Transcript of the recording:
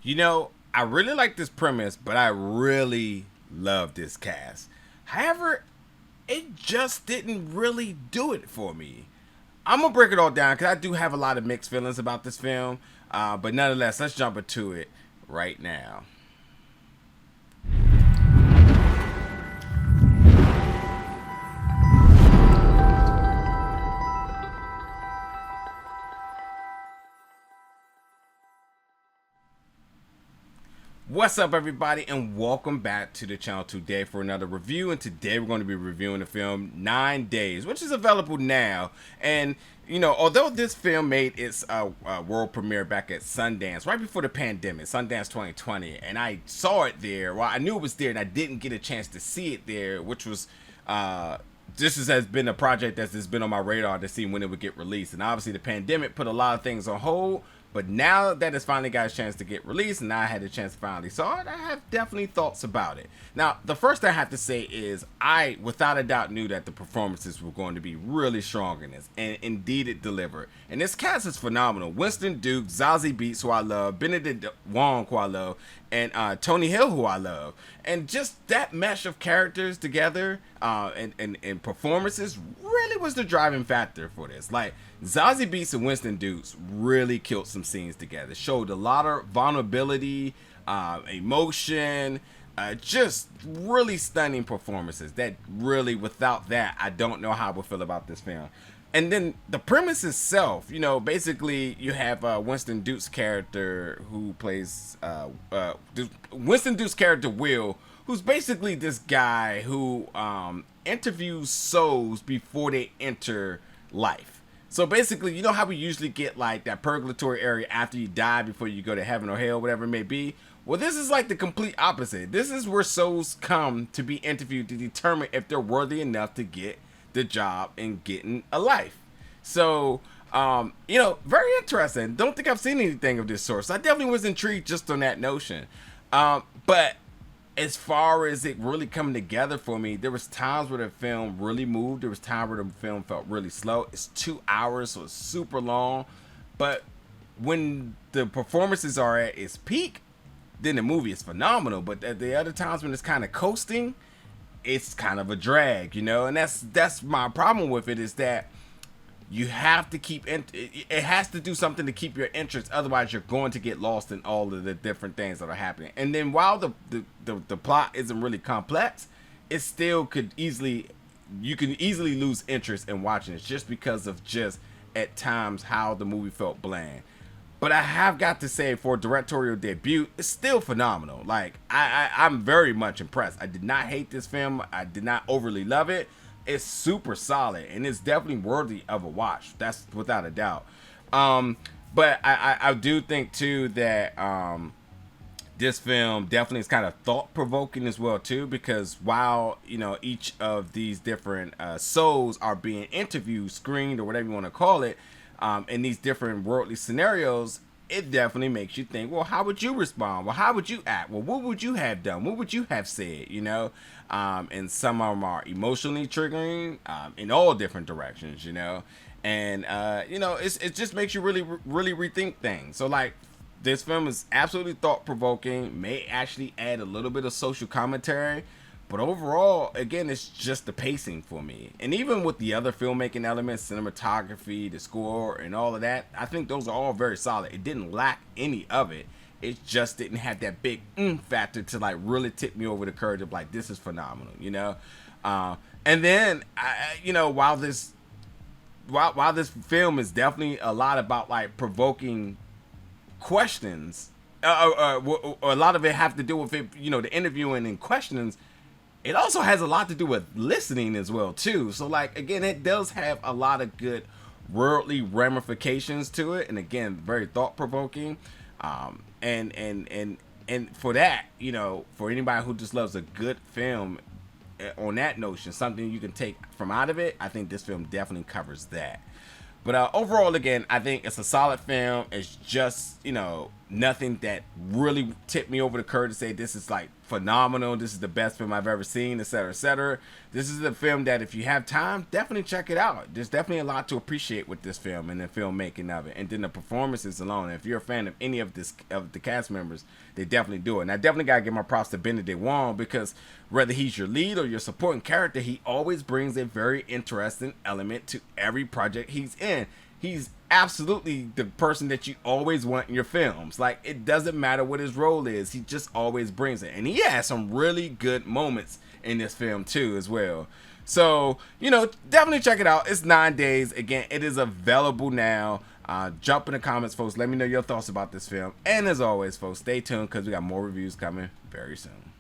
I really like this premise, but I really love this cast. However, it just didn't really do it for me. I'm gonna break it all down because I do have a lot of mixed feelings about this film, but nonetheless, let's jump into it right now. What's up, everybody, and welcome back to the channel today for another review. And today we're going to be reviewing the film 9 Days, which is available now. And although this film made its world premiere back at Sundance right before the pandemic, Sundance 2020, and I saw it there. Well, I knew it was there, and I didn't get a chance to see it there, which was has been a project that's been on my radar to see when it would get released. And obviously, the pandemic put a lot of things on hold. But now that it's finally got a chance to get released, and I had a chance to finally saw it, I have definitely thoughts about it. Now, the first thing I have to say is I, without a doubt, knew that the performances were going to be really strong in this, and indeed it delivered. And this cast is phenomenal. Winston Duke, Zazie Beetz, who I love, Benedict Wong, who I love, and Hale, who I love. And just that mesh of characters together and performances really was the driving factor for this. Like, Zazie Beetz and Winston Duke really killed some scenes together. Showed a lot of vulnerability, emotion, just really stunning performances. That really, without that, I don't know how I would feel about this film. And then the premise itself, basically you have Winston Duke's character who plays Winston Duke's character Will, who's basically this guy who interviews souls before they enter life. So basically, you know how we usually get like that purgatory area after you die before you go to heaven or hell, whatever it may be? Well, this is like the complete opposite. This is where souls come to be interviewed to determine if they're worthy enough to get the job in getting a life. So, very interesting. Don't think I've seen anything of this sort. So I definitely was intrigued just on that notion. But as far as it really coming together for me, there was times where the film really moved. There was times where the film felt really slow. It's 2 hours, so it's super long. But when the performances are at its peak, then the movie is phenomenal. But at the other times when it's kind of coasting, it's kind of a drag, and that's my problem with it, is that you have to keep it has to do something to keep your interest, otherwise you're going to get lost in all of the different things that are happening. And then while the plot isn't really complex, it still you can easily lose interest in watching it just because of just at times how the movie felt bland. But I have got to say, for a directorial debut, it's still phenomenal. Like, I'm very much impressed. I did not hate this film. I did not overly love it. It's super solid, and it's definitely worthy of a watch. That's without a doubt. But I do think, too, that this film definitely is kind of thought-provoking as well, too, because while, each of these different souls are being interviewed, screened, or whatever you want to call it, in these different worldly scenarios, it definitely makes you think, well, how would you respond? Well, how would you act? Well, what would you have done? What would you have said? And some of them are emotionally triggering in all different directions, and it just makes you really rethink things. So, like, this film is absolutely thought-provoking, may actually add a little bit of social commentary, but overall, again, it's just the pacing for me. And even with the other filmmaking elements, cinematography, the score, and all of that, I think those are all very solid. It didn't lack any of it. It just didn't have that big factor to like really tip me over the curve of like, this is phenomenal, And then, while this film is definitely a lot about like provoking questions, or a lot of it have to do with it, the interviewing and questions. It also has a lot to do with listening as well, too. So, like, again, it does have a lot of good worldly ramifications to it. And, again, very thought-provoking. And for that, for anybody who just loves a good film on that notion, something you can take from out of it, I think this film definitely covers that. But overall, again, I think it's a solid film. It's just, nothing that really tipped me over the curb to say this is like phenomenal, this is the best film I've ever seen, etc., etc. This is a film that if you have time, definitely check it out. There's definitely a lot to appreciate with this film and the filmmaking of it, and then the performances alone. If you're a fan of any of the cast members, they definitely do it. And I definitely gotta give my props to Benedict Wong, because whether he's your lead or your supporting character, he always brings a very interesting element to every project he's in. He's absolutely the person that you always want in your films. Like, it doesn't matter what his role is, he just always brings it. And he has some really good moments in this film too as well. So, you know, definitely check it out. It's 9 days. Again, it is available now. Jump in the comments, folks. Let me know your thoughts about this film. And as always, folks, stay tuned, because we got more reviews coming very soon.